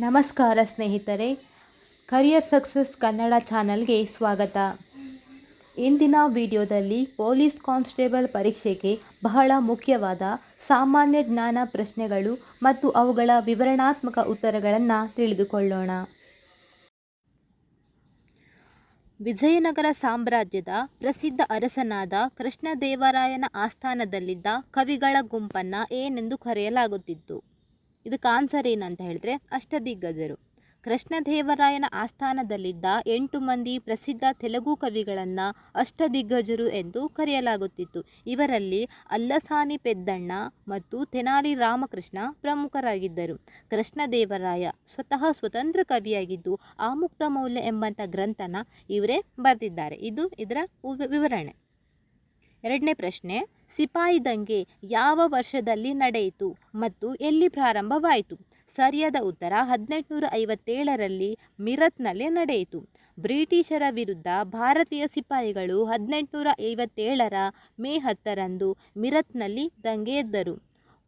ನಮಸ್ಕಾರ ಸ್ನೇಹಿತರೆ, career success Kannada ಚಾನಲ್ಗೆ ಸ್ವಾಗತ. ಇಂದಿನ ವಿಡಿಯೋದಲ್ಲಿ ಪೊಲೀಸ್ ಕಾನ್ಸ್ಟೇಬಲ್ ಪರೀಕ್ಷೆಗೆ ಬಹಳ ಮುಖ್ಯವಾದ ಸಾಮಾನ್ಯ ಜ್ಞಾನ ಪ್ರಶ್ನೆಗಳು ಮತ್ತು ಅವುಗಳ ವಿವರಣಾತ್ಮಕ ಉತ್ತರಗಳನ್ನು ತಿಳಿದುಕೊಳ್ಳೋಣ. ವಿಜಯನಗರ ಸಾಮ್ರಾಜ್ಯದ ಪ್ರಸಿದ್ಧ ಅರಸನಾದ ಕೃಷ್ಣದೇವರಾಯನ ಆಸ್ಥಾನದಲ್ಲಿದ್ದ ಕವಿಗಳ ಗುಂಪನ್ನು ಏನೆಂದು ಕರೆಯಲಾಗುತ್ತಿತ್ತು? ಇದಕ್ಕೆ ಆನ್ಸರ್ ಏನಂತ ಹೇಳಿದ್ರೆ ಅಷ್ಟದಿಗ್ಗಜರು. ಕೃಷ್ಣದೇವರಾಯನ ಆಸ್ಥಾನದಲ್ಲಿದ್ದ 8 ಮಂದಿ ಪ್ರಸಿದ್ಧ ತೆಲುಗು ಕವಿಗಳನ್ನು ಅಷ್ಟದಿಗ್ಗಜರು ಎಂದು ಕರೆಯಲಾಗುತ್ತಿತ್ತು. ಇವರಲ್ಲಿ ಅಲ್ಲಸಾನಿ ಪೆದ್ದಣ್ಣ ಮತ್ತು ತೆನಾಲಿ ರಾಮಕೃಷ್ಣ ಪ್ರಮುಖರಾಗಿದ್ದರು. ಕೃಷ್ಣದೇವರಾಯ ಸ್ವತಃ ಸ್ವತಂತ್ರ ಕವಿಯಾಗಿದ್ದು ಆಮುಕ್ತ ಮೌಲ್ಯ ಎಂಬಂಥ ಗ್ರಂಥನ ಇವರೇ ಬರೆದಿದ್ದಾರೆ. ಇದು ಇದರ ವಿವರಣೆ. ಎರಡನೇ ಪ್ರಶ್ನೆ, ಸಿಪಾಯಿ ದಂಗೆ ಯಾವ ವರ್ಷದಲ್ಲಿ ನಡೆಯಿತು ಮತ್ತು ಎಲ್ಲಿ ಪ್ರಾರಂಭವಾಯಿತು? ಸರಿಯಾದ ಉತ್ತರ 1857ರಲ್ಲಿ ಮೀರತ್ನಲ್ಲಿ ನಡೆಯಿತು. ಬ್ರಿಟಿಷರ ವಿರುದ್ಧ ಭಾರತೀಯ ಸಿಪಾಯಿಗಳು 1857ರ ಮೇ 10ರಂದು ಮೀರತ್ನಲ್ಲಿ ದಂಗೆ ಎದ್ದರು.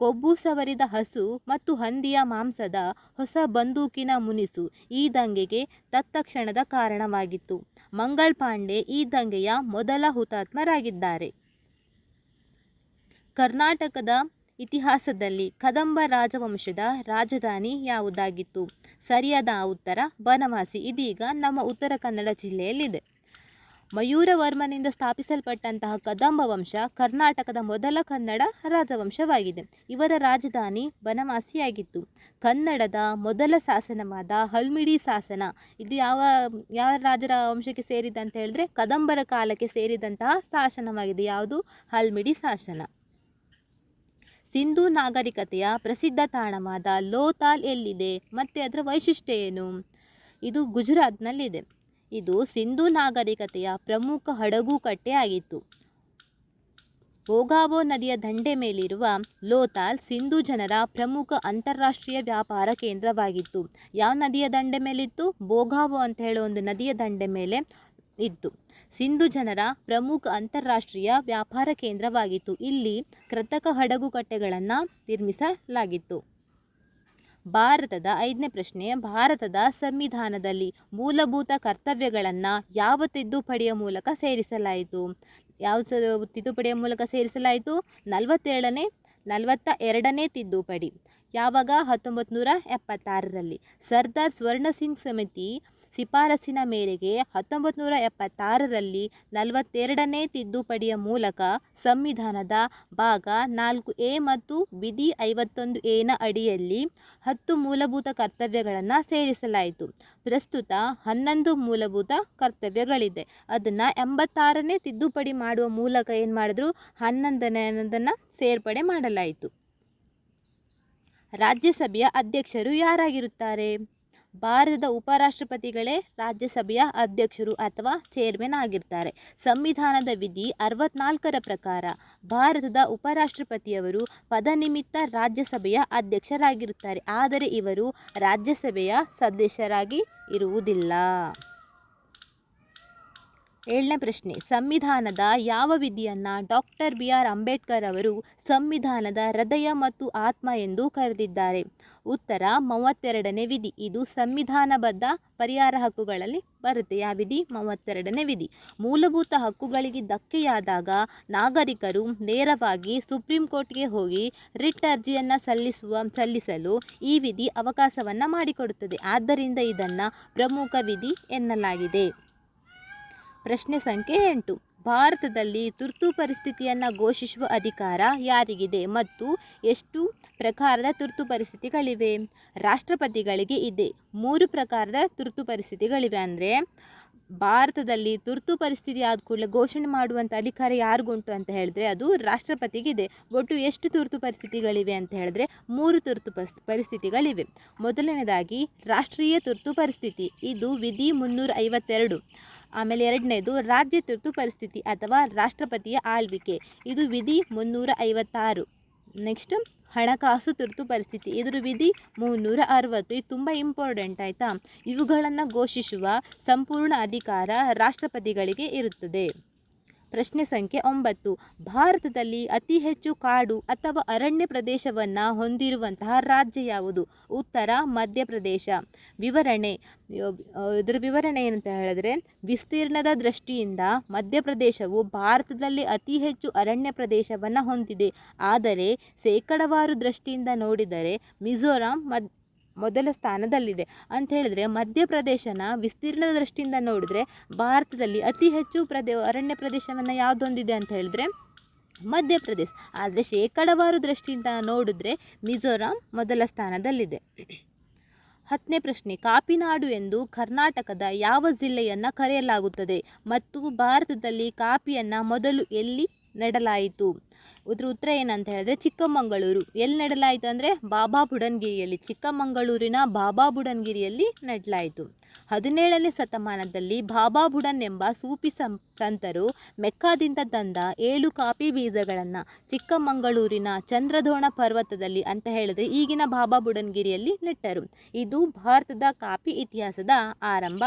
ಕೊಬ್ಬು ಸವರಿದ ಹಸು ಮತ್ತು ಹಂದಿಯ ಮಾಂಸದ ಹೊಸ ಬಂದೂಕಿನ ಮುನಿಸು ಈ ದಂಗೆಗೆ ತತ್ಕ್ಷಣದ ಕಾರಣವಾಗಿತ್ತು. ಮಂಗಳ್ ಪಾಂಡೆ ಈ ದಂಗೆಯ ಮೊದಲ ಹುತಾತ್ಮರಾಗಿದ್ದಾರೆ. ಕರ್ನಾಟಕದ ಇತಿಹಾಸದಲ್ಲಿ ಕದಂಬ ರಾಜವಂಶದ ರಾಜಧಾನಿ ಯಾವುದಾಗಿತ್ತು? ಸರಿಯಾದ ಉತ್ತರ ಬನವಾಸಿ. ಇದೀಗ ನಮ್ಮ ಉತ್ತರ ಕನ್ನಡ ಜಿಲ್ಲೆಯಲ್ಲಿದೆ. ಮಯೂರವರ್ಮನಿಂದ ಸ್ಥಾಪಿಸಲ್ಪಟ್ಟಂತಹ ಕದಂಬ ವಂಶ ಕರ್ನಾಟಕದ ಮೊದಲ ಕನ್ನಡ ರಾಜವಂಶವಾಗಿದೆ. ಇವರ ರಾಜಧಾನಿ ಬನವಾಸಿಯಾಗಿತ್ತು. ಕನ್ನಡದ ಮೊದಲ ಶಾಸನವಾದ ಹಲ್ಮಿಡಿ ಶಾಸನ ಇದು ಯಾವ ರಾಜರ ವಂಶಕ್ಕೆ ಸೇರಿದಂತ ಹೇಳಿದ್ರೆ ಕದಂಬರ ಕಾಲಕ್ಕೆ ಸೇರಿದಂತಹ ಶಾಸನವಾಗಿದೆ. ಯಾವುದು? ಹಲ್ಮಿಡಿ ಶಾಸನ. ಸಿಂಧೂ ನಾಗರಿಕತೆಯ ಪ್ರಸಿದ್ಧ ತಾಣವಾದ ಲೋಥಾಲ್ ಎಲ್ಲಿದೆ ಮತ್ತು ಅದರ ವೈಶಿಷ್ಟ್ಯ ಏನು? ಇದು ಗುಜರಾತ್ನಲ್ಲಿದೆ. ಇದು ಸಿಂಧೂ ನಾಗರಿಕತೆಯ ಪ್ರಮುಖ ಹಡಗುಕಟ್ಟೆ ಆಗಿತ್ತು. ಬೋಗಾವೋ ನದಿಯ ದಂಡೆ ಮೇಲಿರುವ ಲೋಥಾಲ್ ಸಿಂಧೂ ಜನರ ಪ್ರಮುಖ ಅಂತಾರಾಷ್ಟ್ರೀಯ ವ್ಯಾಪಾರ ಕೇಂದ್ರವಾಗಿತ್ತು. ಯಾವ ನದಿಯ ದಂಡೆ ಮೇಲಿತ್ತು? ಬೋಗಾವೋ ಅಂತ ಹೇಳೋ ಒಂದು ನದಿಯ ದಂಡೆ ಮೇಲೆ ಇತ್ತು. ಸಿಂಧೂ ಜನರ ಪ್ರಮುಖ ಅಂತಾರಾಷ್ಟ್ರೀಯ ವ್ಯಾಪಾರ ಕೇಂದ್ರವಾಗಿತ್ತು. ಇಲ್ಲಿ ಕೃತಕ ಹಡಗುಕಟ್ಟೆಗಳನ್ನು ನಿರ್ಮಿಸಲಾಗಿತ್ತು. ಭಾರತದ 5ನೇ ಪ್ರಶ್ನೆ, ಭಾರತದ ಸಂವಿಧಾನದಲ್ಲಿ ಮೂಲಭೂತ ಕರ್ತವ್ಯಗಳನ್ನು ಯಾವ ತಿದ್ದುಪಡಿಯ ಮೂಲಕ ಸೇರಿಸಲಾಯಿತು? ಯಾವ ತಿದ್ದುಪಡಿಯ ಮೂಲಕ ಸೇರಿಸಲಾಯಿತು? 42ನೇ ತಿದ್ದುಪಡಿ. ಯಾವಾಗ? 1976ರಲ್ಲಿ. ಸರ್ದಾರ್ ಸ್ವರ್ಣ ಸಿಂಗ್ ಸಮಿತಿ ಶಿಫಾರಸಿನ ಮೇರೆಗೆ 1976ರಲ್ಲಿ 42ನೇ ತಿದ್ದುಪಡಿಯ ಮೂಲಕ ಸಂವಿಧಾನದ ಭಾಗ 4A ಮತ್ತು ವಿಧಿ 51Aನ ಅಡಿಯಲ್ಲಿ 10 ಮೂಲಭೂತ ಕರ್ತವ್ಯಗಳನ್ನು ಸೇರಿಸಲಾಯಿತು. ಪ್ರಸ್ತುತ 11 ಮೂಲಭೂತ ಕರ್ತವ್ಯಗಳಿದೆ. ಅದನ್ನು 86ನೇ ತಿದ್ದುಪಡಿ ಮಾಡುವ ಮೂಲಕ ಏನು ಮಾಡಿದ್ರು? 11ನೇದನ್ನು ಸೇರ್ಪಡೆ ಮಾಡಲಾಯಿತು. ರಾಜ್ಯಸಭೆಯ ಅಧ್ಯಕ್ಷರು ಯಾರಾಗಿರುತ್ತಾರೆ? ಭಾರತದ ಉಪರಾಷ್ಟ್ರಪತಿಗಳೇ ರಾಜ್ಯಸಭೆಯ ಅಧ್ಯಕ್ಷರು ಅಥವಾ ಚೇರ್ಮನ್ ಆಗಿರ್ತಾರೆ. ಸಂವಿಧಾನದ ವಿಧಿ 64ರ ಪ್ರಕಾರ ಭಾರತದ ಉಪರಾಷ್ಟ್ರಪತಿಯವರು ಪದನಿಮಿತ್ತ ರಾಜ್ಯಸಭೆಯ ಅಧ್ಯಕ್ಷರಾಗಿರುತ್ತಾರೆ. ಆದರೆ ಇವರು ರಾಜ್ಯಸಭೆಯ ಸದಸ್ಯರಾಗಿ ಇರುವುದಿಲ್ಲ. 7ನೇ ಪ್ರಶ್ನೆ, ಸಂವಿಧಾನದ ಯಾವ ವಿಧಿಯನ್ನು ಡಾಕ್ಟರ್ BR ಅಂಬೇಡ್ಕರ್ ಅವರು ಸಂವಿಧಾನದ ಹೃದಯ ಮತ್ತು ಆತ್ಮ ಎಂದು ಕರೆದಿದ್ದಾರೆ? ಉತ್ತರ 32ನೇ ವಿಧಿ. ಇದು ಸಂವಿಧಾನಬದ್ಧ ಪರಿಹಾರ ಹಕ್ಕುಗಳಲ್ಲಿ ಬರುತ್ತೆ. ಯಾವ ವಿಧಿ? 32ನೇ ವಿಧಿ. ಮೂಲಭೂತ ಹಕ್ಕುಗಳಿಗೆ ಧಕ್ಕೆಯಾದಾಗ ನಾಗರಿಕರು ನೇರವಾಗಿ ಸುಪ್ರೀಂ ಕೋರ್ಟ್ಗೆ ಹೋಗಿ ರಿಟ್ ಅರ್ಜಿಯನ್ನು ಸಲ್ಲಿಸಲು ಈ ವಿಧಿ ಅವಕಾಶವನ್ನು ಮಾಡಿಕೊಡುತ್ತದೆ. ಆದ್ದರಿಂದ ಇದನ್ನು ಪ್ರಮುಖ ವಿಧಿ ಎನ್ನಲಾಗಿದೆ. ಪ್ರಶ್ನೆ ಸಂಖ್ಯೆ 8, ಭಾರತದಲ್ಲಿ ತುರ್ತು ಪರಿಸ್ಥಿತಿಯನ್ನು ಘೋಷಿಸುವ ಅಧಿಕಾರ ಯಾರಿಗಿದೆ ಮತ್ತು ಎಷ್ಟು ಪ್ರಕಾರದ ತುರ್ತು ಪರಿಸ್ಥಿತಿಗಳಿವೆ? ರಾಷ್ಟ್ರಪತಿಗಳಿಗೆ ಇದೆ. 3 ಪ್ರಕಾರದ ತುರ್ತು ಪರಿಸ್ಥಿತಿಗಳಿವೆ. ಅಂದರೆ ಭಾರತದಲ್ಲಿ ತುರ್ತು ಪರಿಸ್ಥಿತಿ ಆದ ಕೂಡಲೇ ಘೋಷಣೆ ಮಾಡುವಂಥ ಅಧಿಕಾರ ಯಾರಿಗುಂಟು ಅಂತ ಹೇಳಿದ್ರೆ ಅದು ರಾಷ್ಟ್ರಪತಿಗಿದೆ. ಒಟ್ಟು ಎಷ್ಟು ತುರ್ತು ಪರಿಸ್ಥಿತಿಗಳಿವೆ ಅಂತ ಹೇಳಿದ್ರೆ 3 ತುರ್ತು ಪರಿಸ್ಥಿತಿಗಳಿವೆ. ಮೊದಲನೇದಾಗಿ ರಾಷ್ಟ್ರೀಯ ತುರ್ತು ಪರಿಸ್ಥಿತಿ, ಇದು ವಿಧಿ 352. ಆಮೇಲೆ ಎರಡನೇದು ರಾಜ್ಯ ತುರ್ತು ಪರಿಸ್ಥಿತಿ ಅಥವಾ ರಾಷ್ಟ್ರಪತಿಯ ಆಳ್ವಿಕೆ, ಇದು ವಿಧಿ 356. ನೆಕ್ಸ್ಟ್ ಹಣಕಾಸು ತುರ್ತು ಪರಿಸ್ಥಿತಿ, ಇದರ ವಿಧಿ 360. ಇದು ತುಂಬ ಇಂಪಾರ್ಟೆಂಟ್ ಆಯಿತಾ. ಇವುಗಳನ್ನು ಘೋಷಿಸುವ ಸಂಪೂರ್ಣ ಅಧಿಕಾರ ರಾಷ್ಟ್ರಪತಿಗಳಿಗೆ ಇರುತ್ತದೆ. ಪ್ರಶ್ನೆ ಸಂಖ್ಯೆ 9. ಭಾರತದಲ್ಲಿ ಅತಿ ಹೆಚ್ಚು ಕಾಡು ಅಥವಾ ಅರಣ್ಯ ಪ್ರದೇಶವನ್ನು ಹೊಂದಿರುವಂತಹ ರಾಜ್ಯ ಯಾವುದು? ಉತ್ತರ ಮಧ್ಯಪ್ರದೇಶ. ವಿವರಣೆ. ಇದರ ವಿವರಣೆ ಏನಂತ ಹೇಳಿದ್ರೆ, ವಿಸ್ತೀರ್ಣದ ದೃಷ್ಟಿಯಿಂದ ಮಧ್ಯಪ್ರದೇಶವು ಭಾರತದಲ್ಲಿ ಅತಿ ಹೆಚ್ಚು ಅರಣ್ಯ ಪ್ರದೇಶವನ್ನು ಹೊಂದಿದೆ. ಆದರೆ ಶೇಕಡಾವಾರು ದೃಷ್ಟಿಯಿಂದ ನೋಡಿದರೆ ಮಿಜೋರಾಂ ಮೊದಲ ಸ್ಥಾನದಲ್ಲಿದೆ. ಅಂತ ಹೇಳಿದ್ರೆ ಮಧ್ಯಪ್ರದೇಶನ ವಿಸ್ತೀರ್ಣದ ದೃಷ್ಟಿಯಿಂದ ನೋಡಿದ್ರೆ ಭಾರತದಲ್ಲಿ ಅತಿ ಹೆಚ್ಚು ಅರಣ್ಯ ಪ್ರದೇಶವನ್ನು ಯಾವುದು ಹೊಂದಿದೆ ಅಂತ ಹೇಳಿದ್ರೆ ಮಧ್ಯಪ್ರದೇಶ. ಆದರೆ ಶೇಕಡಾವಾರು ದೃಷ್ಟಿಯಿಂದ ನೋಡಿದ್ರೆ ಮಿಜೋರಾಂ ಮೊದಲ ಸ್ಥಾನದಲ್ಲಿದೆ. 10ನೇ ಪ್ರಶ್ನೆ. ಕಾಪಿನಾಡು ಎಂದು ಕರ್ನಾಟಕದ ಯಾವ ಜಿಲ್ಲೆಯನ್ನು ಕರೆಯಲಾಗುತ್ತದೆ ಮತ್ತು ಭಾರತದಲ್ಲಿ ಕಾಪಿಯನ್ನು ಮೊದಲು ಎಲ್ಲಿ ನೆಡಲಾಯಿತು? ಇದ್ರ ಉತ್ತರ ಏನಂತ ಹೇಳಿದ್ರೆ ಚಿಕ್ಕಮಗಳೂರು. ಎಲ್ಲಿ ನೆಡಲಾಯಿತು ಅಂದರೆ ಬಾಬಾ ಬುಡನ್ಗಿರಿಯಲ್ಲಿ, ಚಿಕ್ಕಮಗಳೂರಿನ ಬಾಬಾ ಬುಡನ್ಗಿರಿಯಲ್ಲಿ ನೆಡಲಾಯಿತು. 17ನೇ ಶತಮಾನದಲ್ಲಿ ಬಾಬಾ ಬುಡನ್ ಎಂಬ ಸೂಫಿ ಸಂತರು ಮೆಕ್ಕಾದಿಂದ ತಂದ 7 ಕಾಫಿ ಬೀಜಗಳನ್ನು ಚಿಕ್ಕಮಗಳೂರಿನ ಚಂದ್ರದ್ರೋಣ ಪರ್ವತದಲ್ಲಿ ಅಂತ ಹೇಳಿದ್ರೆ ಈಗಿನ ಬಾಬಾ ಬುಡನ್ಗಿರಿಯಲ್ಲಿ ನೆಟ್ಟರು. ಇದು ಭಾರತದ ಕಾಫಿ ಇತಿಹಾಸದ ಆರಂಭ.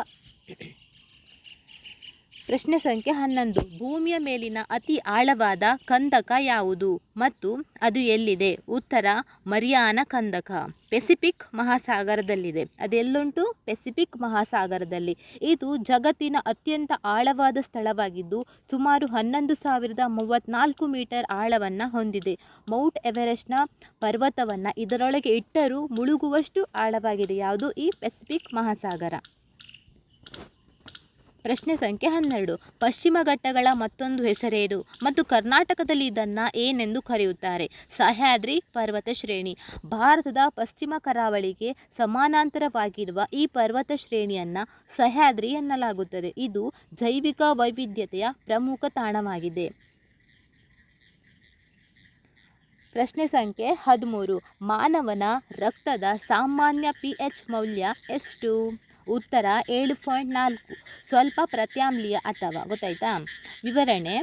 ಪ್ರಶ್ನೆ ಸಂಖ್ಯೆ 11. ಭೂಮಿಯ ಮೇಲಿನ ಅತಿ ಆಳವಾದ ಕಂದಕ ಯಾವುದು ಮತ್ತು ಅದು ಎಲ್ಲಿದೆ? ಉತ್ತರ ಮರಿಯಾನ ಕಂದಕ. ಪೆಸಿಫಿಕ್ ಮಹಾಸಾಗರದಲ್ಲಿದೆ. ಅದೆಲ್ಲುಂಟು? ಪೆಸಿಫಿಕ್ ಮಹಾಸಾಗರದಲ್ಲಿ. ಇದು ಜಗತ್ತಿನ ಅತ್ಯಂತ ಆಳವಾದ ಸ್ಥಳವಾಗಿದ್ದು ಸುಮಾರು 11,034 ಮೀಟರ್ ಆಳವನ್ನು ಹೊಂದಿದೆ. ಮೌಂಟ್ ಎವರೆಸ್ಟ್ನ ಪರ್ವತವನ್ನು ಇದರೊಳಗೆ ಇಟ್ಟರೂ ಮುಳುಗುವಷ್ಟು ಆಳವಾಗಿದೆ. ಯಾವುದು? ಈ ಪೆಸಿಫಿಕ್ ಮಹಾಸಾಗರ. ಪ್ರಶ್ನೆ ಸಂಖ್ಯೆ 12. ಪಶ್ಚಿಮ ಘಟ್ಟಗಳ ಮತ್ತೊಂದು ಹೆಸರೇನು ಮತ್ತು ಕರ್ನಾಟಕದಲ್ಲಿ ಇದನ್ನು ಏನೆಂದು ಕರೆಯುತ್ತಾರೆ? ಸಹ್ಯಾದ್ರಿ ಪರ್ವತ ಶ್ರೇಣಿ. ಭಾರತದ ಪಶ್ಚಿಮ ಕರಾವಳಿಗೆ ಸಮಾನಾಂತರವಾಗಿರುವ ಈ ಪರ್ವತ ಶ್ರೇಣಿಯನ್ನು ಸಹ್ಯಾದ್ರಿ ಎನ್ನಲಾಗುತ್ತದೆ. ಇದು ಜೈವಿಕ ವೈವಿಧ್ಯತೆಯ ಪ್ರಮುಖ ತಾಣವಾಗಿದೆ. ಪ್ರಶ್ನೆ ಸಂಖ್ಯೆ 13. ಮಾನವನ ರಕ್ತದ ಸಾಮಾನ್ಯ pH ಮೌಲ್ಯ ಎಷ್ಟು? ಉತ್ತರ 7.4. ಸ್ವಲ್ಪ ಪ್ರತ್ಯಾಮ್ಲೀಯ ಅಥವಾ ಗೊತ್ತಾಯ್ತಾ? ವಿವರಣೆ.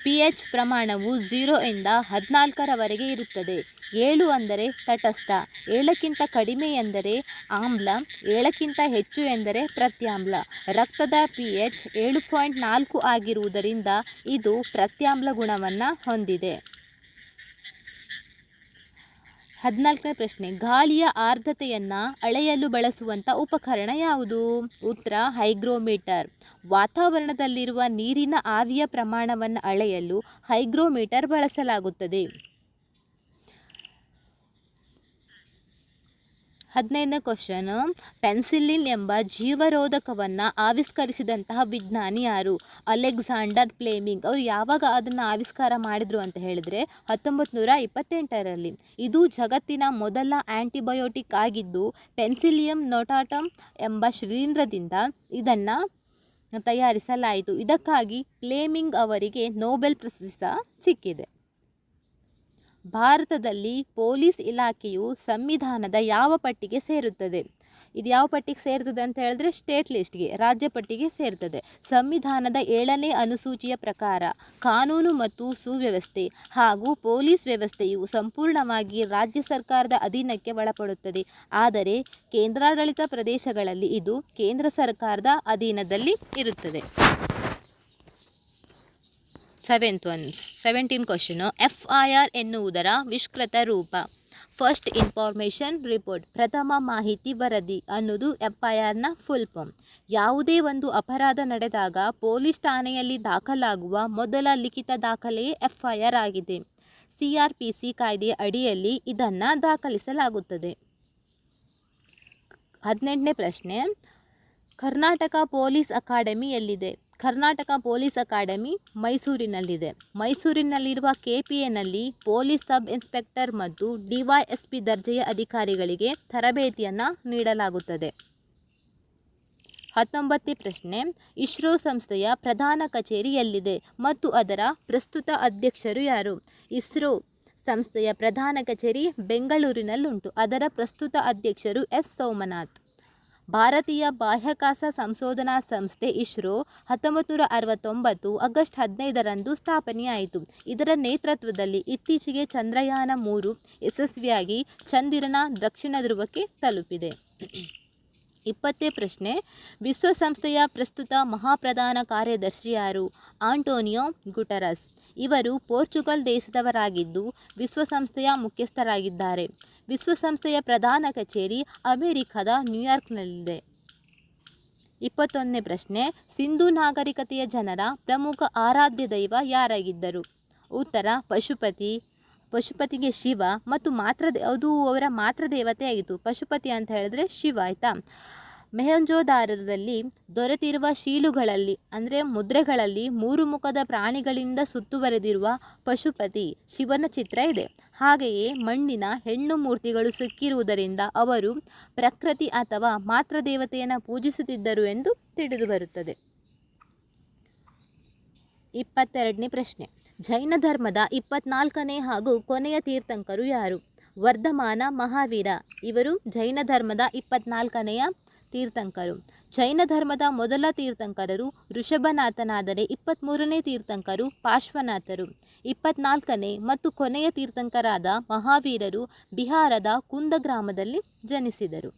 pH ಪ್ರಮಾಣವು 0 ಇಂದ 14ರವರೆಗೆ ಇರುತ್ತದೆ. 7 ಅಂದರೆ ತಟಸ್ಥ, 7ಕ್ಕಿಂತ ಕಡಿಮೆ ಎಂದರೆ ಆಮ್ಲ, 7ಕ್ಕಿಂತ ಹೆಚ್ಚು ಎಂದರೆ ಪ್ರತ್ಯಾಮ್ಲ. ರಕ್ತದ pH 7.4 ಆಗಿರುವುದರಿಂದ ಇದು ಪ್ರತ್ಯಾಮ್ಲ ಗುಣವನ್ನು ಹೊಂದಿದೆ. 14ನೇ ಪ್ರಶ್ನೆ. ಗಾಳಿಯ ಆರ್ದ್ರತೆಯನ್ನು ಅಳೆಯಲು ಬಳಸುವಂಥ ಉಪಕರಣ ಯಾವುದು? ಉತ್ತರ ಹೈಗ್ರೋಮೀಟರ್. ವಾತಾವರಣದಲ್ಲಿರುವ ನೀರಿನ ಆವಿಯ ಪ್ರಮಾಣವನ್ನು ಅಳೆಯಲು ಹೈಗ್ರೋಮೀಟರ್ ಬಳಸಲಾಗುತ್ತದೆ. 15ನೇ ಕ್ವಶನ್. ಪೆನ್ಸಿಲಿನ್ ಎಂಬ ಜೀವರೋಧಕವನ್ನು ಆವಿಷ್ಕರಿಸಿದಂತಹ ವಿಜ್ಞಾನಿ ಯಾರು? Alexander Fleming. ಅವರು ಯಾವಾಗ ಅದನ್ನು ಆವಿಷ್ಕಾರ ಮಾಡಿದರು ಅಂತ ಹೇಳಿದರೆ 1928ರಲ್ಲಿ. ಇದು ಜಗತ್ತಿನ ಮೊದಲ ಆ್ಯಂಟಿಬಯೋಟಿಕ್ ಆಗಿದ್ದು ಪೆನ್ಸಿಲಿಯಂ ನೋಟಾಟಮ್ ಎಂಬ ಶಿಲೀಂಧ್ರದಿಂದ ಇದನ್ನು ತಯಾರಿಸಲಾಯಿತು. ಇದಕ್ಕಾಗಿ ಫ್ಲೆಮಿಂಗ್ ಅವರಿಗೆ ನೊಬೆಲ್ ಪ್ರಶಸ್ತಿ ಸಿಕ್ಕಿದೆ. ಭಾರತದಲ್ಲಿ ಪೊಲೀಸ್ ಇಲಾಖೆಯು ಸಂವಿಧಾನದ ಯಾವ ಪಟ್ಟಿಗೆ ಸೇರುತ್ತದೆ? ಇದು ಯಾವ ಪಟ್ಟಿಗೆ ಸೇರ್ತದೆ ಅಂತ ಹೇಳಿದ್ರೆ ಸ್ಟೇಟ್ ಲಿಸ್ಟ್ಗೆ, ರಾಜ್ಯ ಪಟ್ಟಿಗೆ ಸೇರ್ತದೆ. ಸಂವಿಧಾನದ 7ನೇ ಅನುಸೂಚಿಯ ಪ್ರಕಾರ ಕಾನೂನು ಮತ್ತು ಸುವ್ಯವಸ್ಥೆ ಹಾಗೂ ಪೊಲೀಸ್ ವ್ಯವಸ್ಥೆಯು ಸಂಪೂರ್ಣವಾಗಿ ರಾಜ್ಯ ಸರ್ಕಾರದ ಅಧೀನಕ್ಕೆ ಒಳಪಡುತ್ತದೆ. ಆದರೆ ಕೇಂದ್ರಾಡಳಿತ ಪ್ರದೇಶಗಳಲ್ಲಿ ಇದು ಕೇಂದ್ರ ಸರ್ಕಾರದ ಅಧೀನದಲ್ಲಿ ಇರುತ್ತದೆ. 17 ಕ್ವಶನು. FIR ಎನ್ನುವುದರ ವಿಷ್ಕೃತ ರೂಪ? ಫಸ್ಟ್ ಇನ್ಫಾರ್ಮೇಷನ್ ರಿಪೋರ್ಟ್, ಪ್ರಥಮ ಮಾಹಿತಿ ವರದಿ ಅನ್ನೋದು FIRನ ಫುಲ್ ಫಾರ್ಮ್. ಯಾವುದೇ ಒಂದು ಅಪರಾಧ ನಡೆದಾಗ ಪೊಲೀಸ್ ಠಾಣೆಯಲ್ಲಿ ದಾಖಲಾಗುವ ಮೊದಲ ಲಿಖಿತ ದಾಖಲೆಯೇ FIR ಆಗಿದೆ. CRPC ಕಾಯ್ದೆಯ ಅಡಿಯಲ್ಲಿ ಇದನ್ನು ದಾಖಲಿಸಲಾಗುತ್ತದೆ. 18ನೇ ಪ್ರಶ್ನೆ. ಕರ್ನಾಟಕ ಪೊಲೀಸ್ ಅಕಾಡೆಮಿ ಎಲ್ಲಿದೆ? ಕರ್ನಾಟಕ ಪೊಲೀಸ್ ಅಕಾಡೆಮಿ ಮೈಸೂರಿನಲ್ಲಿದೆ. ಮೈಸೂರಿನಲ್ಲಿರುವ KPAನಲ್ಲಿ ಪೊಲೀಸ್ ಸಬ್ ಇನ್ಸ್ಪೆಕ್ಟರ್ ಮತ್ತು DYSP ದರ್ಜೆಯ ಅಧಿಕಾರಿಗಳಿಗೆ ತರಬೇತಿಯನ್ನು ನೀಡಲಾಗುತ್ತದೆ. 19ನೇ ಪ್ರಶ್ನೆ. ಇಸ್ರೋ ಸಂಸ್ಥೆಯ ಪ್ರಧಾನ ಕಚೇರಿ ಎಲ್ಲಿದೆ ಮತ್ತು ಅದರ ಪ್ರಸ್ತುತ ಅಧ್ಯಕ್ಷರು ಯಾರು? ಇಸ್ರೋ ಸಂಸ್ಥೆಯ ಪ್ರಧಾನ ಕಚೇರಿ ಬೆಂಗಳೂರಿನಲ್ಲುಂಟು. ಅದರ ಪ್ರಸ್ತುತ ಅಧ್ಯಕ್ಷರು S. ಸೋಮನಾಥ್. ಭಾರತೀಯ ಬಾಹ್ಯಾಕಾಶ ಸಂಶೋಧನಾ ಸಂಸ್ಥೆ ಇಸ್ರೋ 1969 ಆಗಸ್ಟ್ 15ರಂದು ಸ್ಥಾಪನೆಯಾಯಿತು. ಇದರ ನೇತೃತ್ವದಲ್ಲಿ ಇತ್ತೀಚೆಗೆ ಚಂದ್ರಯಾನ 3 ಯಶಸ್ವಿಯಾಗಿ ಚಂದಿರನ ದಕ್ಷಿಣ ಧ್ರುವಕ್ಕೆ ತಲುಪಿದೆ. 20ನೇ ಪ್ರಶ್ನೆ, ವಿಶ್ವಸಂಸ್ಥೆಯ ಪ್ರಸ್ತುತ ಮಹಾಪ್ರಧಾನ ಕಾರ್ಯದರ್ಶಿ ಯಾರು? Antonio Guterres. ಇವರು ಪೋರ್ಚುಗಲ್ ದೇಶದವರಾಗಿದ್ದು ವಿಶ್ವಸಂಸ್ಥೆಯ ಮುಖ್ಯಸ್ಥರಾಗಿದ್ದಾರೆ. ವಿಶ್ವಸಂಸ್ಥೆಯ ಪ್ರಧಾನ ಕಚೇರಿ ಅಮೆರಿಕದ ನ್ಯೂಯಾರ್ಕ್ನಲ್ಲಿದೆ. 21ನೇ ಪ್ರಶ್ನೆ, ಸಿಂಧೂ ನಾಗರಿಕತೆಯ ಜನರ ಪ್ರಮುಖ ಆರಾಧ್ಯ ದೈವ ಯಾರಾಗಿದ್ದರು? ಉತ್ತರ ಪಶುಪತಿಗೆ ಶಿವ ಮತ್ತು ಅದು ಅವರ ಮಾತೃ ದೇವತೆ ಆಗಿತ್ತು. ಪಶುಪತಿ ಅಂತ ಹೇಳಿದ್ರೆ ಶಿವ, ಆಯಿತಾ. ಮೊಹೆಂಜೋದಾರೊದಲ್ಲಿ ದೊರೆತಿರುವ ಶೀಲುಗಳಲ್ಲಿ ಅಂದರೆ ಮುದ್ರೆಗಳಲ್ಲಿ 3 ಮುಖದ ಪ್ರಾಣಿಗಳಿಂದ ಸುತ್ತುವರೆದಿರುವ ಪಶುಪತಿ ಶಿವನ ಚಿತ್ರ ಇದೆ. ಹಾಗೆಯೇ ಮಣ್ಣಿನ ಹೆಣ್ಣು ಮೂರ್ತಿಗಳು ಸಿಕ್ಕಿರುವುದರಿಂದ ಅವರು ಪ್ರಕೃತಿ ಅಥವಾ ಮಾತೃದೇವತೆಯನ್ನು ಪೂಜಿಸುತ್ತಿದ್ದರು ಎಂದು ತಿಳಿದುಬರುತ್ತದೆ. 22ನೇ ಪ್ರಶ್ನೆ, ಜೈನ ಧರ್ಮದ 24ನೇ ಹಾಗೂ ಕೊನೆಯ ತೀರ್ಥಂಕರು ಯಾರು? ವರ್ಧಮಾನ ಮಹಾವೀರ. ಇವರು ಜೈನ ಧರ್ಮದ 24ನೆಯ ತೀರ್ಥಂಕರು. ಜೈನ ಧರ್ಮದ ಮೊದಲ ತೀರ್ಥಂಕರರು ಋಷಭನಾಥನಾದರೆ 23ನೇ ತೀರ್ಥಂಕರು ಪಾರ್ಶ್ವನಾಥರು. 24ನೇ ಮತ್ತು ಕೊನೆಯ ತೀರ್ಥಂಕರಾದ ಮಹಾವೀರರು ಬಿಹಾರದ ಕುಂದ ಗ್ರಾಮದಲ್ಲಿ ಜನಿಸಿದರು.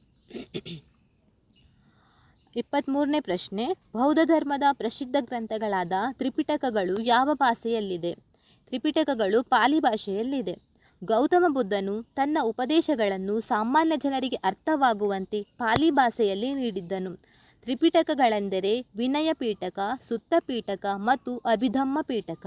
23ನೇ ಪ್ರಶ್ನೆ, ಬೌದ್ಧ ಧರ್ಮದ ಪ್ರಸಿದ್ಧ ಗ್ರಂಥಗಳಾದ ತ್ರಿಪಿಟಕಗಳು ಯಾವ ಭಾಷೆಯಲ್ಲಿದೆ? ತ್ರಿಪಿಟಕಗಳು ಪಾಲಿ ಭಾಷೆಯಲ್ಲಿದೆ. ಗೌತಮ ಬುದ್ಧನು ತನ್ನ ಉಪದೇಶಗಳನ್ನು ಸಾಮಾನ್ಯ ಜನರಿಗೆ ಅರ್ಥವಾಗುವಂತೆ ಪಾಲಿ ಭಾಷೆಯಲ್ಲಿ ನೀಡಿದ್ದನು. ತ್ರಿಪಿಟಕಗಳೆಂದರೆ ವಿನಯ ಪೀಠಕ, ಸುತ್ತ ಪೀಠಕ ಮತ್ತು ಅಭಿಧಮ್ಮ ಪೀಠಕ.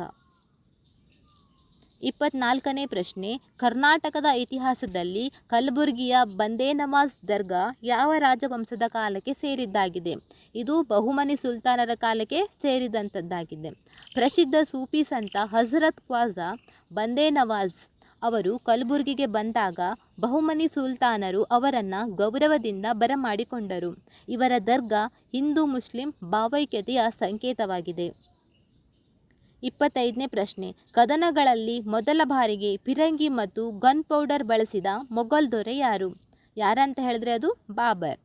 24ನೇ ಪ್ರಶ್ನೆ, ಕರ್ನಾಟಕದ ಇತಿಹಾಸದಲ್ಲಿ ಕಲಬುರಗಿಯ ಬಂದೇ ನವಾಜ್ ದರ್ಗಾ ಯಾವ ರಾಜವಂಶದ ಕಾಲಕ್ಕೆ ಸೇರಿದ್ದಾಗಿದೆ? ಇದು ಬಹುಮನಿ ಸುಲ್ತಾನರ ಕಾಲಕ್ಕೆ ಸೇರಿದಂಥದ್ದಾಗಿದೆ. ಪ್ರಸಿದ್ಧ ಸೂಫಿ ಸಂತ ಹಜರತ್ ಖ್ವಾಜಾ ಬಂದೇ ನವಾಜ್ ಅವರು ಕಲಬುರಗಿಗೆ ಬಂದಾಗ ಬಹುಮನಿ ಸುಲ್ತಾನರು ಅವರನ್ನು ಗೌರವದಿಂದ ಬರಮಾಡಿಕೊಂಡರು. ಇವರ ದರ್ಗಾ ಹಿಂದೂ ಮುಸ್ಲಿಂ ಭಾವೈಕ್ಯತೆಯ ಸಂಕೇತವಾಗಿದೆ. 25ನೇ ಪ್ರಶ್ನೆ, ಕದನಗಳಲ್ಲಿ ಮೊದಲ ಬಾರಿಗೆ ಫಿರಂಗಿ ಮತ್ತು ಗನ್ ಪೌಡರ್ ಬಳಸಿದ ಮೊಘಲ್ ದೊರೆ ಯಾರು? ಯಾರಂತ ಹೇಳಿದ್ರೆ ಅದು ಬಾಬರ್.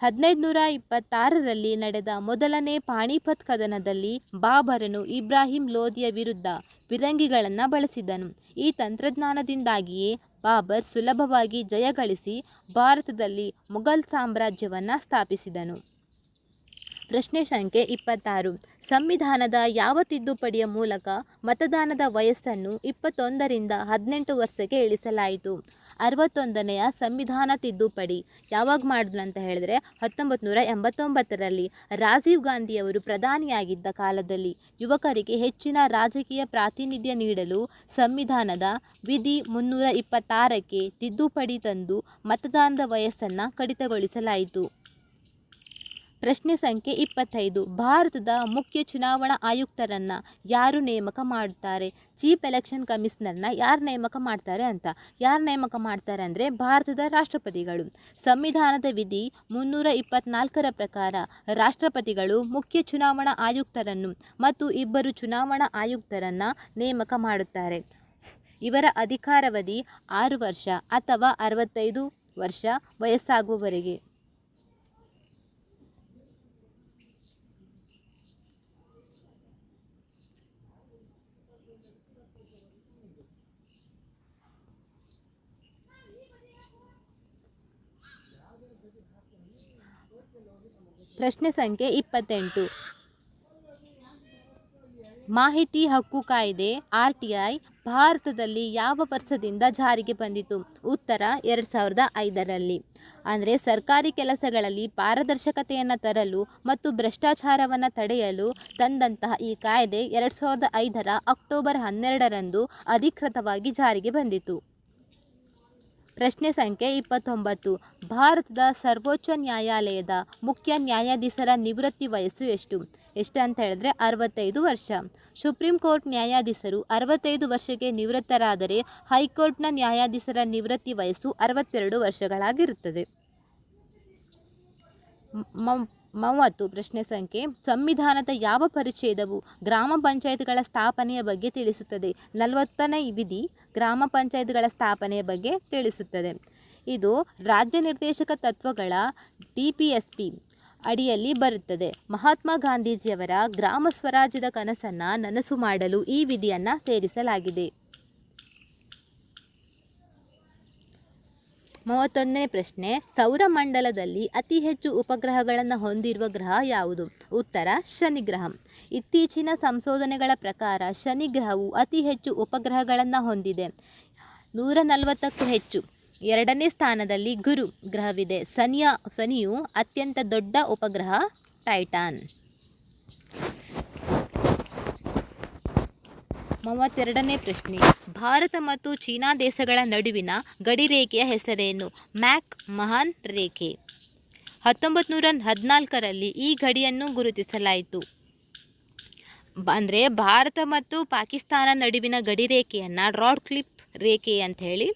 1526ರಲ್ಲಿ ನಡೆದ ಮೊದಲನೇ ಪಾಣಿಪತ್ ಕದನದಲ್ಲಿ ಬಾಬರನು ಇಬ್ರಾಹಿಂ ಲೋಧಿಯ ವಿರುದ್ಧ ಫಿರಂಗಿಗಳನ್ನು ಬಳಸಿದನು. ಈ ತಂತ್ರಜ್ಞಾನದಿಂದಾಗಿಯೇ ಬಾಬರ್ ಸುಲಭವಾಗಿ ಜಯಗಳಿಸಿ ಭಾರತದಲ್ಲಿ ಮೊಘಲ್ ಸಾಮ್ರಾಜ್ಯವನ್ನು ಸ್ಥಾಪಿಸಿದನು. ಪ್ರಶ್ನೆ ಸಂಖ್ಯೆ 26, ಸಂವಿಧಾನದ ಯಾವ ತಿದ್ದುಪಡಿಯ ಮೂಲಕ ಮತದಾನದ ವಯಸ್ಸನ್ನು 21ರಿಂದ 18 ವರ್ಷಕ್ಕೆ ಇಳಿಸಲಾಯಿತು? 61ನೆಯ ಸಂವಿಧಾನ ತಿದ್ದುಪಡಿ ಯಾವಾಗ ಮಾಡಿದ್ರು ಅಂತ ಹೇಳಿದ್ರೆ 1989ರಲ್ಲಿ ರಾಜೀವ್ ಗಾಂಧಿಯವರು ಪ್ರಧಾನಿಯಾಗಿದ್ದ ಕಾಲದಲ್ಲಿ ಯುವಕರಿಗೆ ಹೆಚ್ಚಿನ ರಾಜಕೀಯ ಪ್ರಾತಿನಿಧ್ಯ ನೀಡಲು ಸಂವಿಧಾನದ ವಿಧಿ 326ಕ್ಕೆ ತಿದ್ದುಪಡಿ ತಂದು ಮತದಾನದ ವಯಸ್ಸನ್ನು ಕಡಿತಗೊಳಿಸಲಾಯಿತು. ಪ್ರಶ್ನೆ ಸಂಖ್ಯೆ 25, ಭಾರತದ ಮುಖ್ಯ ಚುನಾವಣಾ ಆಯುಕ್ತರನ್ನು ಯಾರು ನೇಮಕ ಮಾಡುತ್ತಾರೆ? ಚೀಫ್ ಎಲೆಕ್ಷನ್ ಕಮಿಷನರ್ನ ಯಾರು ನೇಮಕ ಮಾಡ್ತಾರೆ ಅಂತ? ಯಾರು ನೇಮಕ ಮಾಡ್ತಾರೆ ಅಂದರೆ ಭಾರತದ ರಾಷ್ಟ್ರಪತಿಗಳು. ಸಂವಿಧಾನದ ವಿಧಿ 324ರ ಪ್ರಕಾರ ರಾಷ್ಟ್ರಪತಿಗಳು ಮುಖ್ಯ ಚುನಾವಣಾ ಆಯುಕ್ತರನ್ನು ಮತ್ತು 2 ಚುನಾವಣಾ ಆಯುಕ್ತರನ್ನು ನೇಮಕ ಮಾಡುತ್ತಾರೆ. ಇವರ ಅಧಿಕಾರಾವಧಿ 6 ವರ್ಷ ಅಥವಾ 65 ವರ್ಷ ವಯಸ್ಸಾಗುವವರೆಗೆ. ಪ್ರಶ್ನೆ ಸಂಖ್ಯೆ 28, ಮಾಹಿತಿ ಹಕ್ಕು ಕಾಯ್ದೆ RTI ಭಾರತದಲ್ಲಿ ಯಾವ ವರ್ಷದಿಂದ ಜಾರಿಗೆ ಬಂದಿತು? ಉತ್ತರ 2005ರಲ್ಲಿ. ಅಂದರೆ ಸರ್ಕಾರಿ ಕೆಲಸಗಳಲ್ಲಿ ಪಾರದರ್ಶಕತೆಯನ್ನು ತರಲು ಮತ್ತು ಭ್ರಷ್ಟಾಚಾರವನ್ನು ತಡೆಯಲು ತಂದಂತಹ ಈ ಕಾಯ್ದೆ 2005ರ ಅಕ್ಟೋಬರ್ 12ರಂದು ಅಧಿಕೃತವಾಗಿ ಜಾರಿಗೆ ಬಂದಿತು. ಪ್ರಶ್ನೆ ಸಂಖ್ಯೆ 29, ಭಾರತದ ಸರ್ವೋಚ್ಚ ನ್ಯಾಯಾಲಯದ ಮುಖ್ಯ ನ್ಯಾಯಾಧೀಶರ ನಿವೃತ್ತಿ ವಯಸ್ಸು ಎಷ್ಟು ಅಂತ ಹೇಳಿದ್ರೆ 65 ವರ್ಷ. ಸುಪ್ರೀಂ ಕೋರ್ಟ್ ನ್ಯಾಯಾಧೀಶರು 65 ವರ್ಷಕ್ಕೆ ನಿವೃತ್ತರಾದರೆ ಹೈಕೋರ್ಟ್ನ ನ್ಯಾಯಾಧೀಶರ ನಿವೃತ್ತಿ ವಯಸ್ಸು 62 ವರ್ಷಗಳಾಗಿರುತ್ತದೆ. 30 ಪ್ರಶ್ನೆ ಸಂಖ್ಯೆ, ಸಂವಿಧಾನದ ಯಾವ ಪರಿಚ್ಛೇದವು ಗ್ರಾಮ ಪಂಚಾಯತ್ಗಳ ಸ್ಥಾಪನೆಯ ಬಗ್ಗೆ ತಿಳಿಸುತ್ತದೆ? 40ನೇ ವಿಧಿ ಗ್ರಾಮ ಪಂಚಾಯತ್ಗಳ ಸ್ಥಾಪನೆಯ ಬಗ್ಗೆ ತಿಳಿಸುತ್ತದೆ. ಇದು ರಾಜ್ಯ ನಿರ್ದೇಶಕ ತತ್ವಗಳ DPSP ಅಡಿಯಲ್ಲಿ ಬರುತ್ತದೆ. ಮಹಾತ್ಮ ಗಾಂಧೀಜಿಯವರ ಗ್ರಾಮ ಸ್ವರಾಜ್ಯದ ಕನಸನ್ನು ನನಸು ಮಾಡಲು ಈ ವಿಧಿಯನ್ನು ಸೇರಿಸಲಾಗಿದೆ. 31ನೇ ಪ್ರಶ್ನೆ, ಸೌರಮಂಡಲದಲ್ಲಿ ಅತಿ ಹೆಚ್ಚು ಉಪಗ್ರಹಗಳನ್ನು ಹೊಂದಿರುವ ಗ್ರಹ ಯಾವುದು? ಉತ್ತರ ಶನಿ ಗ್ರಹ. ಇತ್ತೀಚಿನ ಸಂಶೋಧನೆಗಳ ಪ್ರಕಾರ ಶನಿ ಗ್ರಹವು ಅತಿ ಹೆಚ್ಚು ಉಪಗ್ರಹಗಳನ್ನು ಹೊಂದಿದೆ, 140ಕ್ಕೂ ಹೆಚ್ಚು. 2ನೇ ಸ್ಥಾನದಲ್ಲಿ ಗುರು ಗ್ರಹವಿದೆ. ಶನಿಯು ಅತ್ಯಂತ ದೊಡ್ಡ ಉಪಗ್ರಹ ಟೈಟಾನ್. 32ನೇ ಪ್ರಶ್ನೆ, ಭಾರತ ಮತ್ತು ಚೀನಾ ದೇಶಗಳ ನಡುವಿನ ಗಡಿರೇಖೆಯ ಹೆಸರೇನು? ಮ್ಯಾಕ್ ಮಹಾನ್ ರೇಖೆ. 1914ರಲ್ಲಿ ಈ ಗಡಿಯನ್ನು ಗುರುತಿಸಲಾಯಿತು. ಅಂದರೆ ಭಾರತ ಮತ್ತು ಪಾಕಿಸ್ತಾನ ನಡುವಿನ ಗಡಿರೇಖೆಯನ್ನು ರಾಡ್ಕ್ಲಿಫ್ ರೇಖೆ ಅಂತ ಹೇಳಿ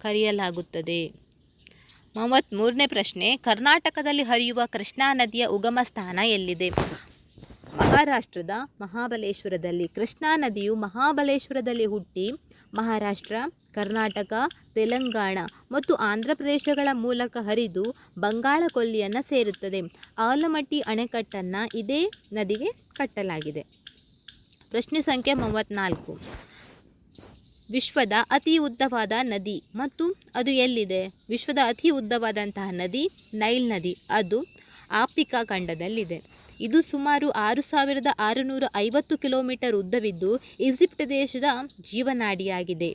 ಕರೆಯಲಾಗುತ್ತದೆ. 33ನೇ ಪ್ರಶ್ನೆ, ಕರ್ನಾಟಕದಲ್ಲಿ ಹರಿಯುವ ಕೃಷ್ಣಾ ನದಿಯ ಉಗಮ ಸ್ಥಾನ ಎಲ್ಲಿದೆ? ಮಹಾರಾಷ್ಟ್ರದ ಮಹಾಬಲೇಶ್ವರದಲ್ಲಿ. ಕೃಷ್ಣಾ ನದಿಯು ಮಹಾಬಲೇಶ್ವರದಲ್ಲಿ ಹುಟ್ಟಿ ಮಹಾರಾಷ್ಟ್ರ, ಕರ್ನಾಟಕ, ತೆಲಂಗಾಣ ಮತ್ತು ಆಂಧ್ರ ಪ್ರದೇಶಗಳ ಮೂಲಕ ಹರಿದು ಬಂಗಾಳ ಕೊಲ್ಲಿಯನ್ನು ಸೇರುತ್ತದೆ. ಆಲಮಟ್ಟಿ ಅಣೆಕಟ್ಟನ್ನು ಇದೇ ನದಿಗೆ ಕಟ್ಟಲಾಗಿದೆ. ಪ್ರಶ್ನೆ ಸಂಖ್ಯೆ 34, ವಿಶ್ವದ ಅತಿ ಉದ್ದವಾದ ನದಿ ಮತ್ತು ಅದು ಎಲ್ಲಿದೆ? ವಿಶ್ವದ ಅತಿ ಉದ್ದವಾದಂತಹ ನದಿ ನೈಲ್ ನದಿ. ಅದು ಆಫ್ರಿಕಾ ಖಂಡದಲ್ಲಿದೆ. ಇದು ಸುಮಾರು 6650 ಕಿಲೋಮೀಟರ್ ಉದ್ದವಿದ್ದು ಈಜಿಪ್ಟ್ ದೇಶದ ಜೀವನಾಡಿಯಾಗಿದೆ.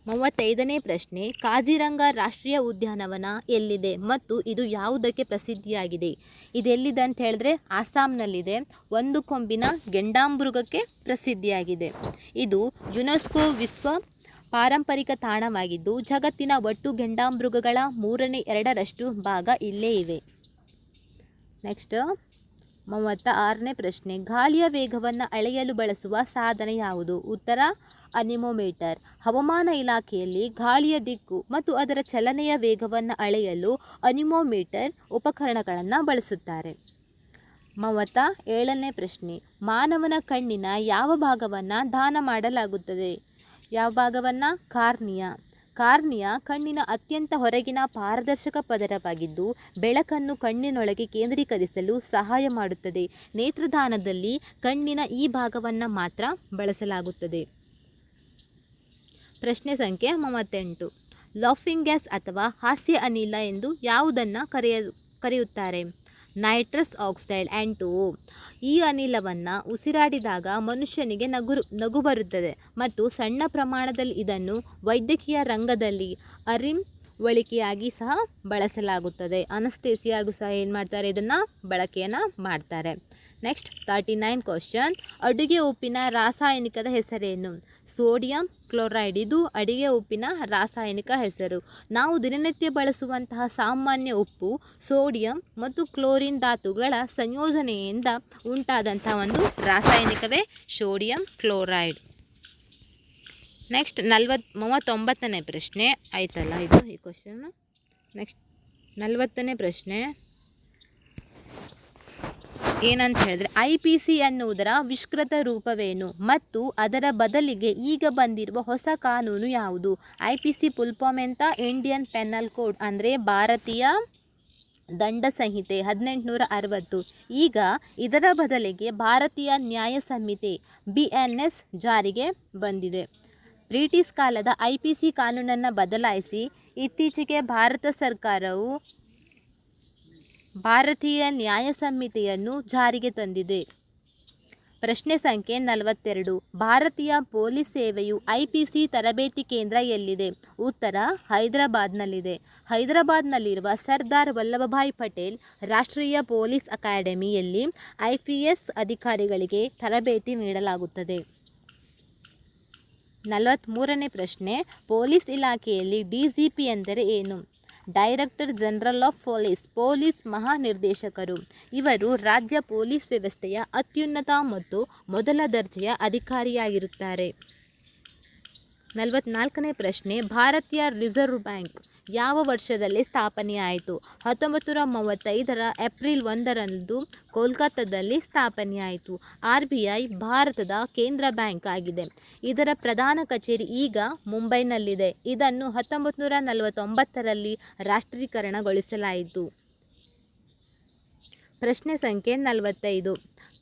35ನೇ ಪ್ರಶ್ನೆ, ಕಾಜಿರಂಗ ರಾಷ್ಟ್ರೀಯ ಉದ್ಯಾನವನ ಎಲ್ಲಿದೆ ಮತ್ತು ಇದು ಯಾವುದಕ್ಕೆ ಪ್ರಸಿದ್ಧಿಯಾಗಿದೆ? ಇದೆಲ್ಲಿದೆ ಅಂತ ಹೇಳಿದ್ರೆ ಆಸಾಂನಲ್ಲಿದೆ. ಒಂದು ಕೊಂಬಿನ ಗೆಂಡಾಮೃಗಕ್ಕೆ ಪ್ರಸಿದ್ಧಿಯಾಗಿದೆ. ಇದು ಯುನೆಸ್ಕೋ ವಿಶ್ವ ಪಾರಂಪರಿಕ ತಾಣವಾಗಿದ್ದು ಜಗತ್ತಿನ ಒಟ್ಟು ಗೆಂಡಾಮೃಗಗಳ 2/3 ಭಾಗ ಇಲ್ಲೇ ಇವೆ. ನೆಕ್ಸ್ಟ್ 36ನೇ ಪ್ರಶ್ನೆ, ಗಾಳಿಯ ವೇಗವನ್ನು ಅಳೆಯಲು ಬಳಸುವ ಸಾಧನ ಯಾವುದು? ಉತ್ತರ ಅನಿಮೋಮೀಟರ್. ಹವಾಮಾನ ಇಲಾಖೆಯಲ್ಲಿ ಗಾಳಿಯ ದಿಕ್ಕು ಮತ್ತು ಅದರ ಚಲನೆಯ ವೇಗವನ್ನು ಅಳೆಯಲು ಅನಿಮೋಮೀಟರ್ ಉಪಕರಣಗಳನ್ನು ಬಳಸುತ್ತಾರೆ. 37ನೇ ಪ್ರಶ್ನೆ, ಮಾನವನ ಕಣ್ಣಿನ ಯಾವ ಭಾಗವನ್ನು ದಾನ ಮಾಡಲಾಗುತ್ತದೆ? ಯಾವ ಭಾಗವನ್ನು? ಕಾರ್ನಿಯಾ. ಕಾರ್ನಿಯಾ ಕಣ್ಣಿನ ಅತ್ಯಂತ ಹೊರಗಿನ ಪಾರದರ್ಶಕ ಪದರವಾಗಿದ್ದು ಬೆಳಕನ್ನು ಕಣ್ಣಿನೊಳಗೆ ಕೇಂದ್ರೀಕರಿಸಲು ಸಹಾಯ ಮಾಡುತ್ತದೆ. ನೇತ್ರದಾನದಲ್ಲಿ ಕಣ್ಣಿನ ಈ ಭಾಗವನ್ನು ಮಾತ್ರ ಬಳಸಲಾಗುತ್ತದೆ. ಪ್ರಶ್ನೆ ಸಂಖ್ಯೆ 38, ಲಾಫಿಂಗ್ ಗ್ಯಾಸ್ ಅಥವಾ ಹಾಸ್ಯ ಅನಿಲ ಎಂದು ಯಾವುದನ್ನು ಕರೆಯುತ್ತಾರೆ? Nitrous oxide N2O. ಈ ಅನಿಲವನ್ನು ಉಸಿರಾಡಿದಾಗ ಮನುಷ್ಯನಿಗೆ ನಗು ಬರುತ್ತದೆ ಮತ್ತು ಸಣ್ಣ ಪ್ರಮಾಣದಲ್ಲಿ ಇದನ್ನು ವೈದ್ಯಕೀಯ ರಂಗದಲ್ಲಿ ಅರಿವಳಿಕೆಯಾಗಿ ಸಹ ಬಳಸಲಾಗುತ್ತದೆ. ಅನಸ್ತೇಸಿಯಾಗೂ ಸಹ ಏನು ಮಾಡ್ತಾರೆ? ಇದನ್ನು ಬಳಕೆಯನ್ನು ಮಾಡ್ತಾರೆ. ನೆಕ್ಸ್ಟ್ 39 ಕ್ವಶನ್, ಅಡುಗೆ ಉಪ್ಪಿನ ರಾಸಾಯನಿಕದ ಹೆಸರೇನು? Sodium chloride. ಇದು ಅಡಿಗೆ ಉಪ್ಪಿನ ರಾಸಾಯನಿಕ ಹೆಸರು. ನಾವು ದಿನನಿತ್ಯ ಬಳಸುವಂತಹ ಸಾಮಾನ್ಯ ಉಪ್ಪು ಸೋಡಿಯಂ ಮತ್ತು ಕ್ಲೋರಿನ್ ಧಾತುಗಳ ಸಂಯೋಜನೆಯಿಂದ ಉಂಟಾದಂತಹ ಒಂದು ರಾಸಾಯನಿಕವೇ ಸೋಡಿಯಂ ಕ್ಲೋರೈಡ್. ನೆಕ್ಸ್ಟ್ 39ನೇ ಪ್ರಶ್ನೆ ಆಯ್ತಲ್ಲ ಇದು ಈ ಕ್ವಶನ್. ನೆಕ್ಸ್ಟ್ 40ನೇ ಪ್ರಶ್ನೆ ಏನಂತ ಹೇಳಿದ್ರೆ IPC ಅನ್ನುವುದರ ವಿಷ್ಕೃತ ರೂಪವೇನು ಮತ್ತು ಅದರ ಬದಲಿಗೆ ಈಗ ಬಂದಿರುವ ಹೊಸ ಕಾನೂನು ಯಾವುದು? IPC ಫುಲ್ ಫಾರ್ಮ್ ಎಂತ? ಇಂಡಿಯನ್ ಪೆನಲ್ ಕೋಡ್, ಅಂದರೆ ಭಾರತೀಯ ದಂಡ ಸಂಹಿತೆ 1860. ಈಗ ಇದರ ಬದಲಿಗೆ ಭಾರತೀಯ ನ್ಯಾಯ ಸಂಹಿತೆ BNS ಜಾರಿಗೆ ಬಂದಿದೆ. ಬ್ರಿಟಿಷ್ ಕಾಲದ IPC ಕಾನೂನನ್ನು ಬದಲಾಯಿಸಿ ಇತ್ತೀಚೆಗೆ ಭಾರತ ಸರ್ಕಾರವು ಭಾರತೀಯ ನ್ಯಾಯ ಸಂಹಿತೆಯನ್ನು ಜಾರಿಗೆ ತಂದಿದೆ. ಪ್ರಶ್ನೆ ಸಂಖ್ಯೆ 42, ಭಾರತೀಯ ಪೊಲೀಸ್ ಸೇವೆಯು IPC ತರಬೇತಿ ಕೇಂದ್ರ ಎಲ್ಲಿದೆ? ಉತ್ತರ ಹೈದರಾಬಾದ್ನಲ್ಲಿದೆ. ಹೈದರಾಬಾದ್ನಲ್ಲಿರುವ ಸರ್ದಾರ್ ವಲ್ಲಭಭಾಯ್ ಪಟೇಲ್ ರಾಷ್ಟ್ರೀಯ ಪೊಲೀಸ್ ಅಕಾಡೆಮಿಯಲ್ಲಿ IPS ಅಧಿಕಾರಿಗಳಿಗೆ ತರಬೇತಿ ನೀಡಲಾಗುತ್ತದೆ. 43ನೇ ಪ್ರಶ್ನೆ, ಪೊಲೀಸ್ ಇಲಾಖೆಯಲ್ಲಿ DGP ಎಂದರೆ ಏನು? Director general of police, police ಮಹಾನಿರ್ದೇಶಕರು. ಇವರು ರಾಜ್ಯ ಪೊಲೀಸ್ ವ್ಯವಸ್ಥೆಯ ಅತ್ಯುನ್ನತ ಮತ್ತು ಮೊದಲ ದರ್ಜೆಯ ಅಧಿಕಾರಿಯಾಗಿರುತ್ತಾರೆ. 44ನೇ ಪ್ರಶ್ನೆ, ಭಾರತೀಯ ರಿಸರ್ವ್ ಬ್ಯಾಂಕ್ ಯಾವ ವರ್ಷದಲ್ಲಿ ಸ್ಥಾಪನೆಯಾಯಿತು? 1935ರ ಏಪ್ರಿಲ್ 1ರಂದು ಕೋಲ್ಕತ್ತಾದಲ್ಲಿ ಸ್ಥಾಪನೆಯಾಯಿತು. RBI ಭಾರತದ ಕೇಂದ್ರ ಬ್ಯಾಂಕ್ ಆಗಿದೆ. ಇದರ ಪ್ರಧಾನ ಕಚೇರಿ ಈಗ ಮುಂಬೈನಲ್ಲಿದೆ. ಇದನ್ನು 1949ರಲ್ಲಿ ರಾಷ್ಟ್ರೀಕರಣಗೊಳಿಸಲಾಯಿತು. ಪ್ರಶ್ನೆ ಸಂಖ್ಯೆ 45,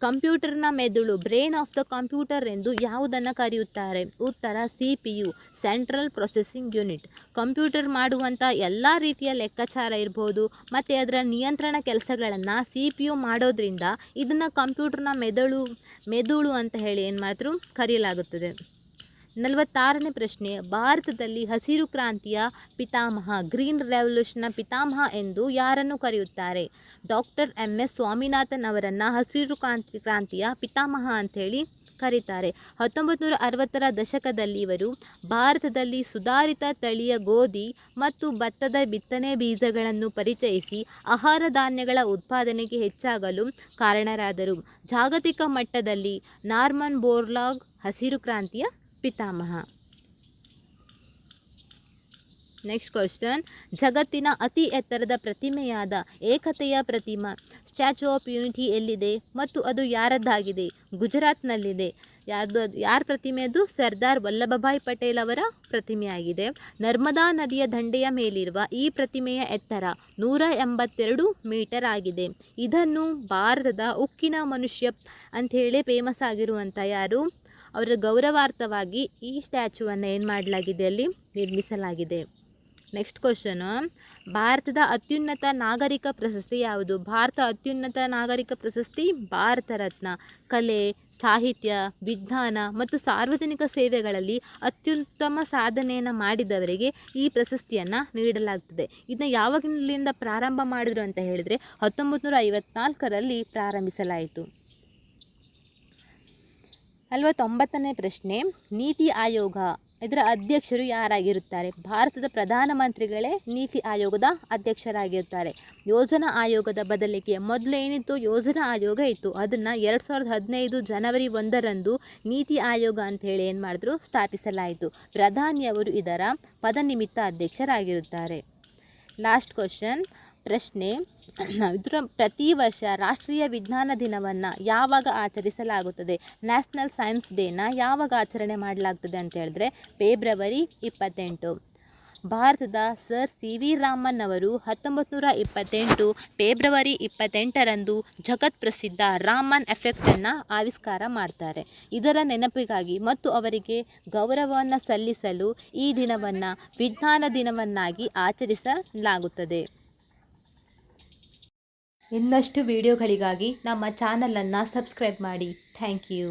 ಕಂಪ್ಯೂಟರ್ನ ಮೆದುಳು ಬ್ರೈನ್ ಆಫ್ ದ ಕಂಪ್ಯೂಟರ್ ಎಂದು ಯಾವುದನ್ನು ಕರೆಯುತ್ತಾರೆ? ಉತ್ತರ CPU, central processing unit. Computer ಮಾಡುವಂಥ ಎಲ್ಲ ರೀತಿಯ ಲೆಕ್ಕಾಚಾರ ಇರ್ಬೋದು ಮತ್ತು ಅದರ ನಿಯಂತ್ರಣ ಕೆಲಸಗಳನ್ನು CPU ಮಾಡೋದ್ರಿಂದ ಇದನ್ನು ಕಂಪ್ಯೂಟರ್ನ ಮೆದುಳು ಅಂತ ಹೇಳಿ ಏನು ಮಾಡಿದ್ರು ಕರೆಯಲಾಗುತ್ತದೆ. 46ನೇ ಪ್ರಶ್ನೆ, ಭಾರತದಲ್ಲಿ ಹಸಿರು ಕ್ರಾಂತಿಯ ಪಿತಾಮಹ, ಗ್ರೀನ್ ರೆವಲ್ಯೂಷನ್ನ ಪಿತಾಮಹ ಎಂದು ಯಾರನ್ನು ಕರೆಯುತ್ತಾರೆ? ಡಾಕ್ಟರ್ MS ಸ್ವಾಮಿನಾಥನ್ ಅವರನ್ನು ಹಸಿರು ಕ್ರಾಂತಿಯ ಪಿತಾಮಹ ಅಂಥೇಳಿ ಕರೀತಾರೆ. 1960ರ ದಶಕದಲ್ಲಿ ಇವರು ಭಾರತದಲ್ಲಿ ಸುಧಾರಿತ ತಳಿಯ ಗೋಧಿ ಮತ್ತು ಭತ್ತದ ಬಿತ್ತನೆ ಬೀಜಗಳನ್ನು ಪರಿಚಯಿಸಿ ಆಹಾರ ಧಾನ್ಯಗಳ ಉತ್ಪಾದನೆಗೆ ಹೆಚ್ಚಾಗಲು ಕಾರಣರಾದರು. ಜಾಗತಿಕ ಮಟ್ಟದಲ್ಲಿ ನಾರ್ಮನ್ ಬೋರ್ಲಾಗ್ ಹಸಿರು ಕ್ರಾಂತಿಯ ಪಿತಾಮಹ. ನೆಕ್ಸ್ಟ್ ಕ್ವಶನ್, ಜಗತ್ತಿನ ಅತಿ ಎತ್ತರದ ಪ್ರತಿಮೆಯಾದ ಏಕತೆಯ ಪ್ರತಿಮಾ ಸ್ಟ್ಯಾಚ್ಯೂ ಆಫ್ ಯೂನಿಟಿ ಎಲ್ಲಿದೆ ಮತ್ತು ಅದು ಯಾರದ್ದಾಗಿದೆ? ಗುಜರಾತ್ನಲ್ಲಿದೆ. ಯಾರ ಪ್ರತಿಮೆ ಅದು? ಸರ್ದಾರ್ ವಲ್ಲಭಭಾಯ್ ಪಟೇಲ್ ಅವರ ಪ್ರತಿಮೆಯಾಗಿದೆ. ನರ್ಮದಾ ನದಿಯ ದಂಡೆಯ ಮೇಲಿರುವ ಈ ಪ್ರತಿಮೆಯ ಎತ್ತರ 182 ಮೀಟರ್ ಆಗಿದೆ. ಇದನ್ನು ಭಾರತದ ಉಕ್ಕಿನ ಮನುಷ್ಯ ಅಂಥೇಳಿ ಫೇಮಸ್ ಆಗಿರುವಂಥ ಯಾರು? ಅವರ ಗೌರವಾರ್ಥವಾಗಿ ಈ ಸ್ಟ್ಯಾಚ್ಯೂವನ್ನು ಏನು ಮಾಡಲಾಗಿದೆ? ಅಲ್ಲಿ ನಿರ್ಮಿಸಲಾಗಿದೆ. ನೆಕ್ಸ್ಟ್ ಕ್ವಶನು, ಭಾರತದ ಅತ್ಯುನ್ನತ ನಾಗರಿಕ ಪ್ರಶಸ್ತಿ ಯಾವುದು? ಭಾರತ ಅತ್ಯುನ್ನತ ನಾಗರಿಕ ಪ್ರಶಸ್ತಿ ಭಾರತ ರತ್ನ. ಕಲೆ, ಸಾಹಿತ್ಯ, ವಿಜ್ಞಾನ ಮತ್ತು ಸಾರ್ವಜನಿಕ ಸೇವೆಗಳಲ್ಲಿ ಅತ್ಯುತ್ತಮ ಸಾಧನೆಯನ್ನು ಮಾಡಿದವರಿಗೆ ಈ ಪ್ರಶಸ್ತಿಯನ್ನು ನೀಡಲಾಗ್ತದೆ. ಇದನ್ನು ಯಾವಾಗಿನಿಂದ ಪ್ರಾರಂಭ ಮಾಡಿದ್ರು ಅಂತ ಹೇಳಿದರೆ 1954ರಲ್ಲಿ ಪ್ರಾರಂಭಿಸಲಾಯಿತು. 49ನೇ ಪ್ರಶ್ನೆ, ನೀತಿ ಆಯೋಗ ಇದರ ಅಧ್ಯಕ್ಷರು ಯಾರಾಗಿರುತ್ತಾರೆ? ಭಾರತದ ಪ್ರಧಾನಮಂತ್ರಿಗಳೇ ನೀತಿ ಆಯೋಗದ ಅಧ್ಯಕ್ಷರಾಗಿರ್ತಾರೆ. ಯೋಜನಾ ಆಯೋಗದ ಬದಲಿಗೆ ಮೊದಲು ಏನಿತ್ತು? ಯೋಜನಾ ಆಯೋಗ ಇತ್ತು. ಅದನ್ನು 2015 ಜನವರಿ 1ರಂದು ನೀತಿ ಆಯೋಗ ಅಂತ ಹೇಳಿ ಏನು ಮಾಡಿದ್ರು? ಸ್ಥಾಪಿಸಲಾಯಿತು. ಪ್ರಧಾನಿಯವರು ಇದರ ಪದನಿಮಿತ್ತ ಅಧ್ಯಕ್ಷರಾಗಿರುತ್ತಾರೆ. ಲಾಸ್ಟ್ ಕ್ವಶನ್ ಪ್ರಶ್ನೆ, ಇದರ ಪ್ರತಿ ವರ್ಷ ರಾಷ್ಟ್ರೀಯ ವಿಜ್ಞಾನ ದಿನವನ್ನು ಯಾವಾಗ ಆಚರಿಸಲಾಗುತ್ತದೆ? ನ್ಯಾಷನಲ್ ಸೈನ್ಸ್ ಡೇನ ಯಾವಾಗ ಆಚರಣೆ ಮಾಡಲಾಗ್ತದೆ ಅಂತ ಹೇಳಿದ್ರೆ ಫೆಬ್ರವರಿ 28. ಭಾರತದ ಸರ್ CV ರಾಮನ್ ಅವರು 1928 ಫೆಬ್ರವರಿ 28ರಂದು ಜಗತ್ ಪ್ರಸಿದ್ಧ ರಾಮನ್ ಎಫೆಕ್ಟನ್ನು ಆವಿಷ್ಕಾರ ಮಾಡ್ತಾರೆ. ಇದರ ನೆನಪಿಗಾಗಿ ಮತ್ತು ಅವರಿಗೆ ಗೌರವವನ್ನು ಸಲ್ಲಿಸಲು ಈ ದಿನವನ್ನು ವಿಜ್ಞಾನ ದಿನವನ್ನಾಗಿ ಆಚರಿಸಲಾಗುತ್ತದೆ. ಇನ್ನಷ್ಟು ವಿಡಿಯೋಗಳಿಗಾಗಿ ನಮ್ಮ ಚಾನಲನ್ನು ಸಬ್ಸ್ಕ್ರೈಬ್ ಮಾಡಿ. Thank you.